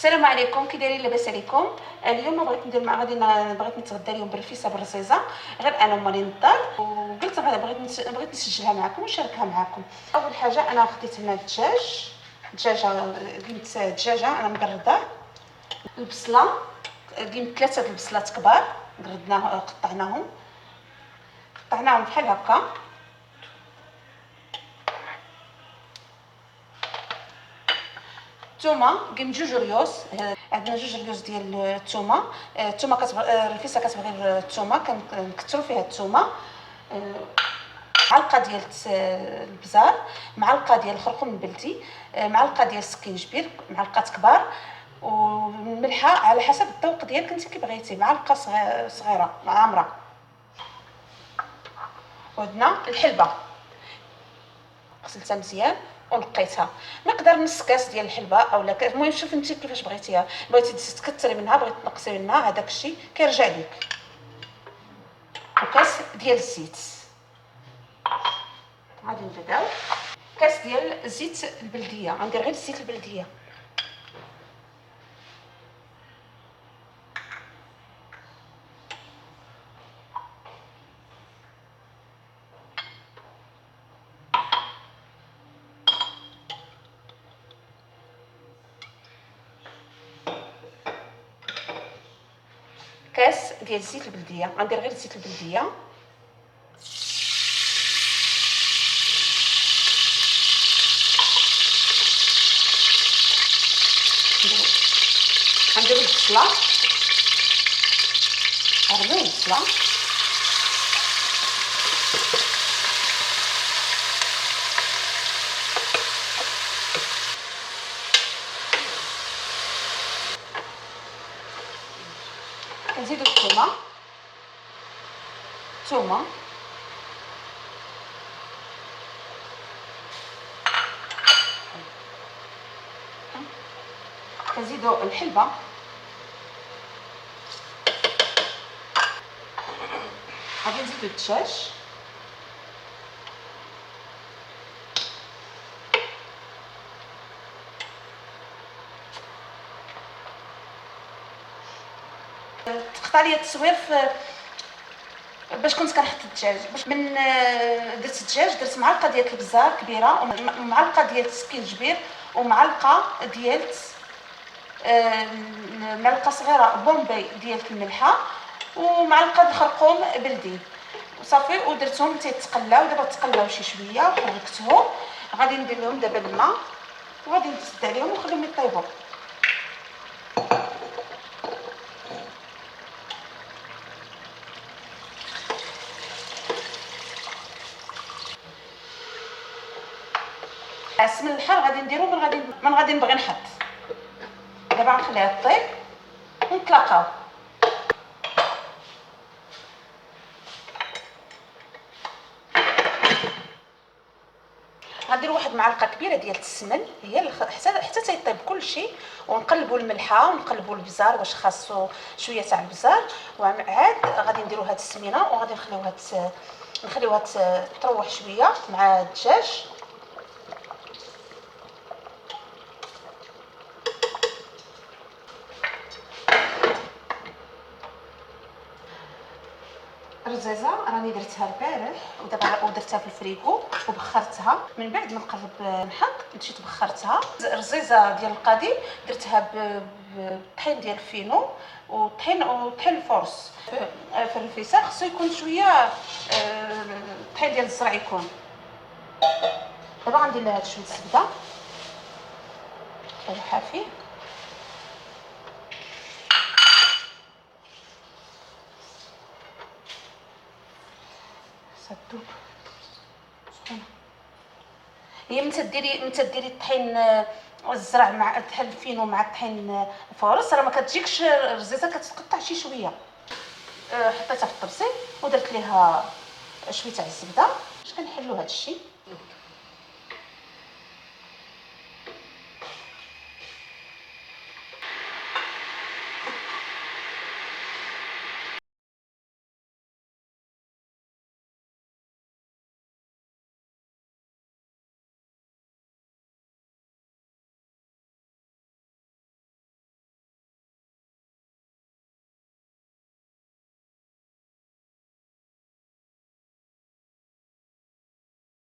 السلام عليكم، كي دايرين؟ لاباس عليكم؟ اليوم بغيت ندير بغيت نتغدى اليوم بالرفيسه بالرزيزه، غير انا وماني نضال، وقلت بغيت نسجلها معكم ونشاركها معكم. اول حاجه انا خديت هنا دجاجه، قيمت دجاجه انا مقرداه. البصله قيمت 3 البصلات كبار، قطعناهم بحال هكا. الثومه قيمت 2 ريوس، عندنا 2 ريوس ديال الثومه. الرفيسه كتبغي غير الثومه، كنكثروا فيها الثومه. معلقه ديال البزار، معلقه ديال الخرقوم البلدي، معلقه ديال السكينجبير، معلقات كبار، والملحه على حسب الذوق ديالك انت كي بغيتي، معلقه صغيره عامره. وعندنا الحلبه غسلتها مزيان ونقيتها، مقدار نص كاس ديال الحلبه اولا كاس، المهم شوف انت كيفاش بغيتيها، بغيتي تكثري منها بغيتي تنقصي منها، هذاك الشيء كيرجع ليك. وكاس ديال الزيت، غادي نبداو. كاس ديال الزيت البلديه، غندير غير الزيت البلديه. كاس ديال الزيت البلديه، غندير غير الزيت البلديه. غندير البصله، غنرميو البصله، كنزيدو الثومه كنزيدو الحلبه، غادي نزيدو الدجاج، تقطع لي التصوير باش كنت كنحط الدجاج. باش من درت الدجاج، درت معلقه ديال البزار كبيره، ومعلقه ديال السكينجبير، ومعلقه ديال معلقه صغيره بومبي ديال الملحه، ومعلقه الخرقوم بلدي، وصافي. ودرتهم تيتقلاو، دابا تقلاو شي شويه وحركتهم. غادي ندير لهم دابا الماء وغادي نسد عليهم ونخليهم يطيبوا. السمن الحار غادي نديرو من غادي نبغي نحط. دابا غنخليها طيب ونتلاقاو. غندير واحد معلقه كبيره ديال السمن، هي حتى تيطيب كلشي، ونقلبوا الملحه ونقلبوا البزار واش خاصو شويه تاع البزار، وعاد غادي نديروا هاد السمينه وغادي نخليوها تروح شويه مع الدجاج. الرزيزه راني درتها البارح ودابا درتها في الفريغو وبخرتها. من بعد ما نقرب نحط مشيت بخرتها. الرزيزه ديال القديم درتها بالطحين ديال الفينو وطحين الفورس. في الرفيسه خصو يكون شويه الطحين ديال الزرع يكون. دابا غندير لها شويه الزبده حافي، صدوق سخونه. هي متى ديري الطحين الزرع مع الطحين الفينو مع الطحين الفورس، راه ما كتجيكش الرزيزه، كتقطع شي شويه. حطيتها في الطبسي ودرت ليها شويه تاع الزبده باش كنحلو هذا الشيء.